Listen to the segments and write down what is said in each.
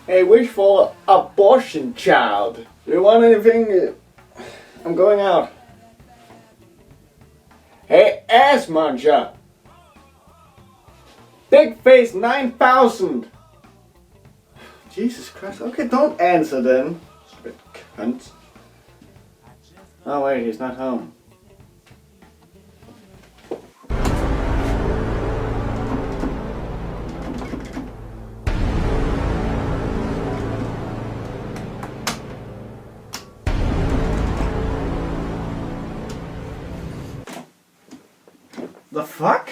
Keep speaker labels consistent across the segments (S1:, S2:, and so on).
S1: A wish for abortion child. Do you want anything? I'm going out. Hey, ass muncher. Big face 9000. Jesus Christ. Okay, don't answer then. Stupid cunt. Oh wait, he's not home. The fuck?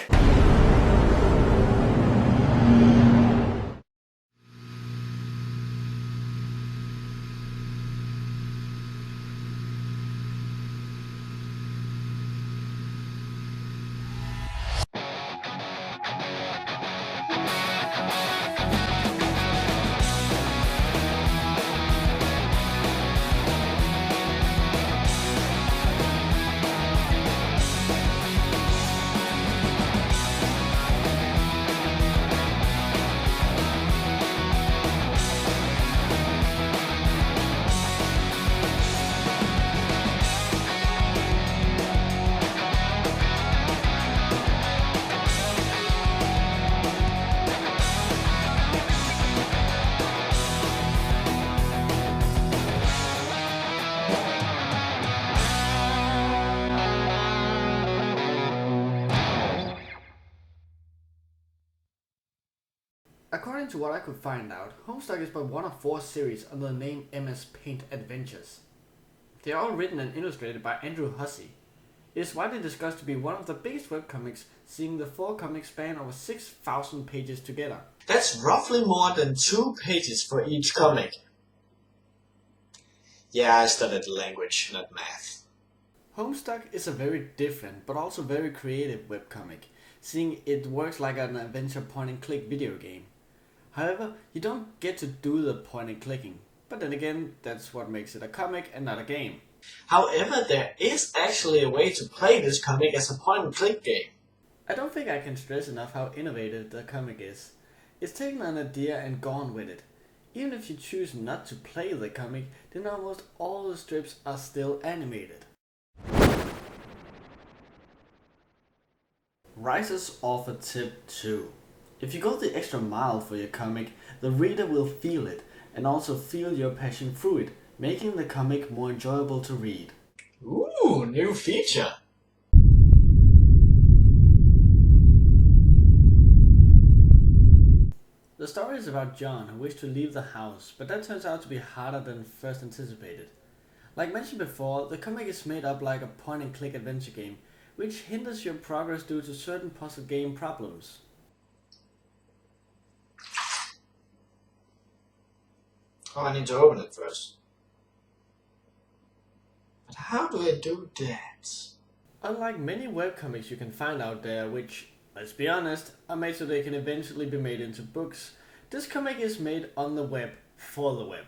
S2: According to what I could find out, Homestuck is but one of 4 series under the name MS Paint Adventures. They are all written and illustrated by Andrew Hussey. It is widely discussed to be one of the biggest webcomics, seeing the 4 comics span over 6,000 pages together.
S3: That's roughly more than 2 pages for each comic. Yeah, I studied language, not math.
S2: Homestuck is a very different but also very creative webcomic, seeing it works like an adventure point-and-click video game. However, you don't get to do the point and clicking, but then again, that's what makes it a comic and not a game.
S3: However, there is actually a way to play this comic as a point-and-click game.
S2: I don't think I can stress enough how innovative the comic is. It's taken an idea and gone with it. Even if you choose not to play the comic, then almost all the strips are still animated. Riiser's Author Tip 2. If you go the extra mile for your comic, the reader will feel it, and also feel your passion through it, making the comic more enjoyable to read.
S3: Ooh, new feature!
S2: The story is about John, who wished to leave the house, but that turns out to be harder than first anticipated. Like mentioned before, the comic is made up like a point-and-click adventure game, which hinders your progress due to certain puzzle game problems.
S3: Oh, I need to open it first. But how do I do that?
S2: Unlike many webcomics you can find out there, which, let's be honest, are made so they can eventually be made into books, this comic is made on the web for the web.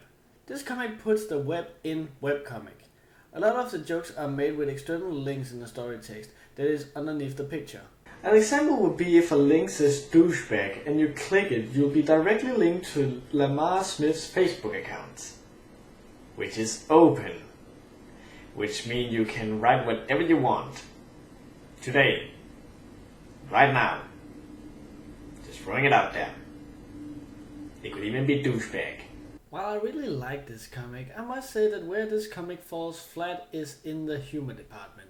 S2: This comic puts the web in webcomic. A lot of the jokes are made with external links in the story text that is underneath the picture. An example would be if a link says douchebag and you click it, you'll be directly linked to Lamar Smith's Facebook account, which is open, which means you can write whatever you want. Today, right now, just throwing it out there. It could even be douchebag. While I really like this comic, I must say that where this comic falls flat is in the humor department.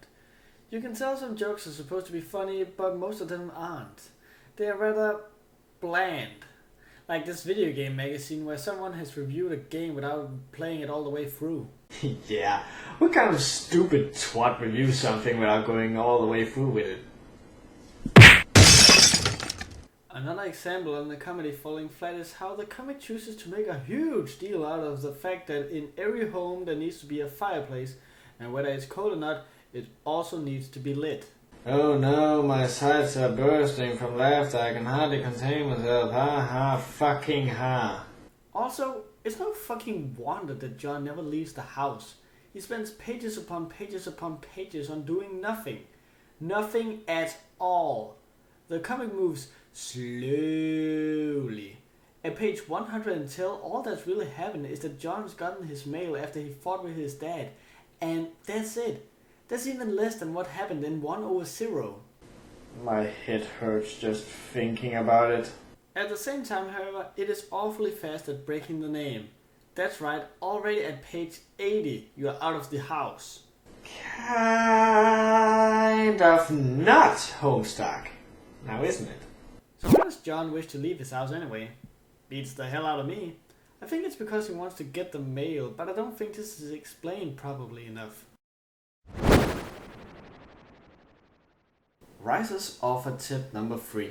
S2: You can tell some jokes are supposed to be funny, but most of them aren't. They are rather bland. Like this video game magazine where someone has reviewed a game without playing it all the way through. Yeah, what kind of stupid twat reviews something without going all the way through with it? Another example on the comedy falling flat is how the comic chooses to make a huge deal out of the fact that in every home there needs to be a fireplace, and whether it's cold or not, it also needs to be lit. Oh no, my sides are bursting from laughter, I can hardly contain myself, ha ha fucking ha. Also, it's no fucking wonder that John never leaves the house. He spends pages upon pages upon pages on doing nothing. Nothing at all. The comic moves slowly. At page 110, all that's really happened is that John's gotten his mail after he fought with his dad. And that's it. That's even less than what happened in 1/0.
S1: My head hurts just thinking about it.
S2: At the same time, however, it is awfully fast at breaking the name. That's right, already at page 80, you are out of the house.
S3: Kind of not Homestuck. Now isn't it?
S2: So why does John wish to leave his house anyway? Beats the hell out of me. I think it's because he wants to get the mail, but I don't think this is explained properly enough. Riiser's offer tip number 3.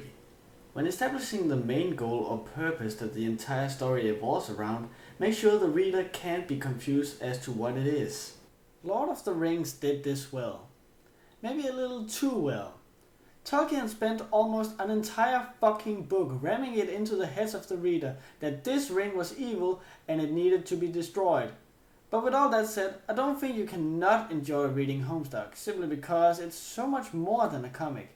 S2: When establishing the main goal or purpose that the entire story evolves around, make sure the reader can't be confused as to what it is. Lord of the Rings did this well. Maybe a little too well. Tolkien spent almost an entire fucking book ramming it into the heads of the reader that this ring was evil and it needed to be destroyed. But with all that said, I don't think you can not enjoy reading Homestuck simply because it's so much more than a comic.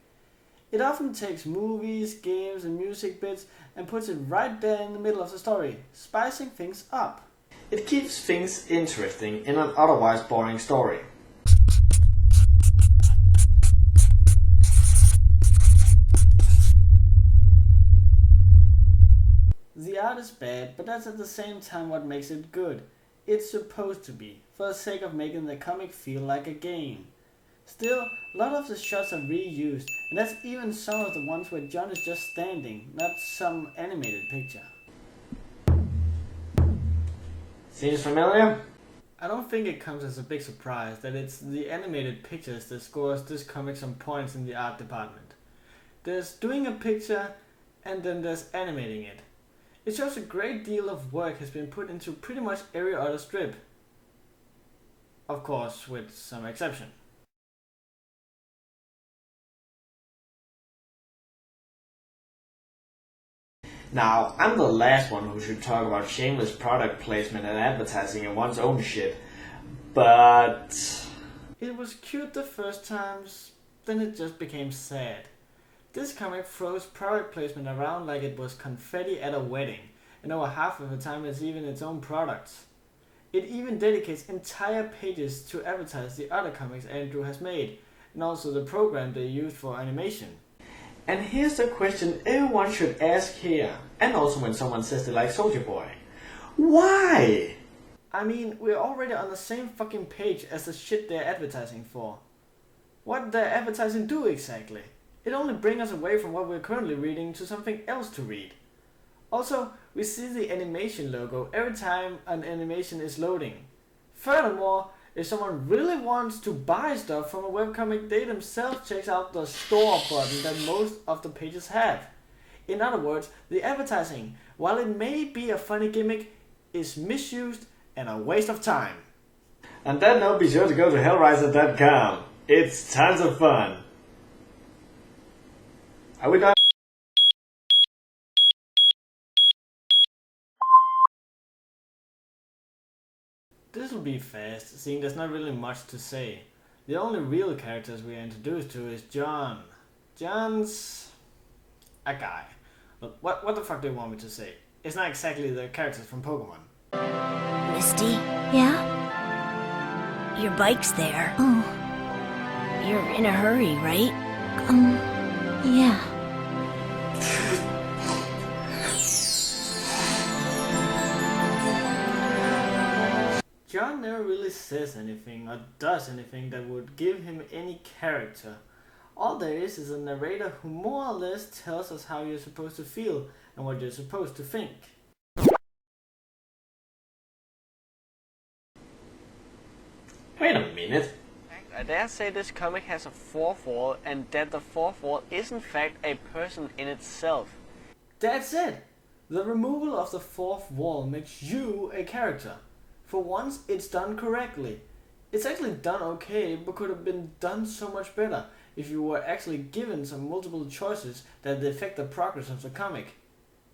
S2: It often takes movies, games and music bits and puts it right there in the middle of the story, spicing things up.
S3: It keeps things interesting in an otherwise boring story.
S2: The art is bad, but that's at the same time what makes it good. It's supposed to be, for the sake of making the comic feel like a game. Still, a lot of the shots are reused, and that's even some of the ones where John is just standing, not some animated picture.
S3: Seems familiar?
S2: I don't think it comes as a big surprise that it's the animated pictures that scores this comic some points in the art department. There's doing a picture, and then there's animating it. It shows a great deal of work has been put into pretty much every other strip. Of course, with some exception.
S3: Now, I'm the last one who should talk about shameless product placement and advertising in one's own shit, but...
S2: It was cute the first times, then it just became sad. This comic throws product placement around like it was confetti at a wedding, and over half of the time it's even its own products. It even dedicates entire pages to advertise the other comics Andrew has made, and also the program they used for animation.
S3: And here's the question everyone should ask here, and also when someone says they like Soldier Boy. Why?
S2: I mean, we're already on the same fucking page as the shit they're advertising for. What they're advertising do exactly? It only brings us away from what we're currently reading to something else to read. Also, we see the animation logo every time an animation is loading. Furthermore, if someone really wants to buy stuff from a webcomic, they themselves check out the store button that most of the pages have. In other words, the advertising, while it may be a funny gimmick, is misused and a waste of time.
S3: On that note, be sure to go to hellraiser.com. It's tons of fun. Are we done?
S2: This will be fast, seeing there's not really much to say. The only real characters we are introduced to is John. John's a guy. Look, what the fuck do you want me to say? It's not exactly the characters from Pokemon.
S4: Misty,
S5: Yeah?
S4: your bike's there.
S5: Oh,
S4: You're in a hurry, right?
S5: yeah.
S2: John never really says anything or does anything that would give him any character. All there is a narrator who more or less tells us how you're supposed to feel and what you're supposed to think.
S3: Wait a minute.
S2: I dare say this comic has a fourth wall and that the fourth wall is in fact a person in itself. That's it! The removal of the fourth wall makes you a character. For once, it's done correctly. It's actually done okay, but could have been done so much better if you were actually given some multiple choices that affect the progress of the comic.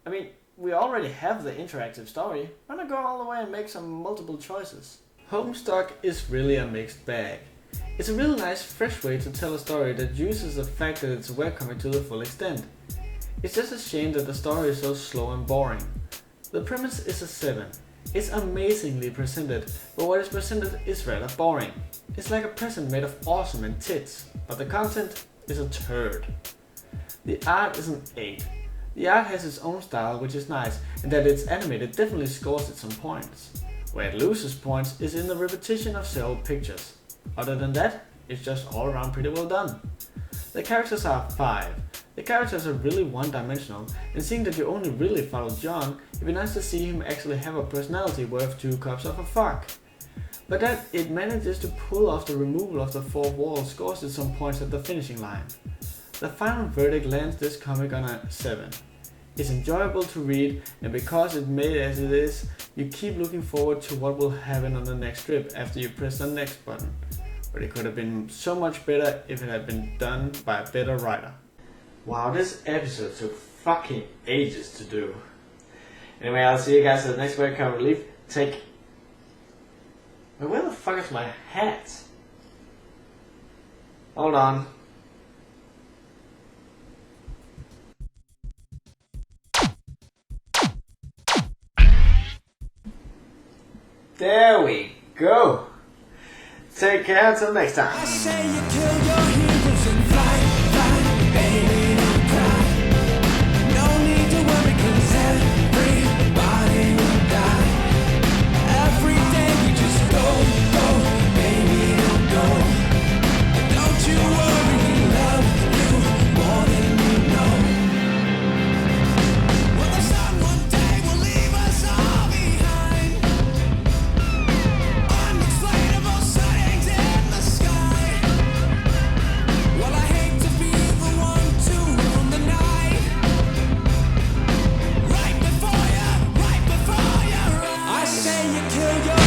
S2: I mean, we already have the interactive story. Why not go all the way and make some multiple choices? Homestuck is really a mixed bag. It's a really nice, fresh way to tell a story that uses the fact that it's a webcomic to the full extent. It's just a shame that the story is so slow and boring. The premise is a 7. It's amazingly presented, but what is presented is rather boring. It's like a present made of awesome and tits, but the content is a turd. The art is an 8. The art has its own style, which is nice, and that it's animated definitely scores at some points. Where it loses points is in the repetition of several pictures. Other than that, it's just all around pretty well done. The characters are 5. The characters are really one-dimensional, and seeing that you only really follow John, it'd be nice to see him actually have a personality worth 2 cups of a fuck. But that it manages to pull off the removal of the fourth wall scores at some points at the finishing line. The final verdict lands this comic on a 7. It's enjoyable to read, and because it's made as it is, you keep looking forward to what will happen on the next strip after you press the next button. But it could have been so much better if it had been done by a better writer.
S3: Wow, this episode took fucking ages to do. Anyway, I'll see you guys at the next webcomic relief. Wait, where the fuck is my hat? Hold on. There we go. Take care until next time.
S6: I say you kill your heroes and fly, fly, baby, don't cry. No need to worry, 'cause everybody will die. Every day we just go, go, baby, don't go. Don't you worry, we love you more than you know. Well, the sun one day will leave us all behind. Unexplainable sightings in the sky. Well, I hate to be the one to ruin the night. Right before your eyes. I say you kill your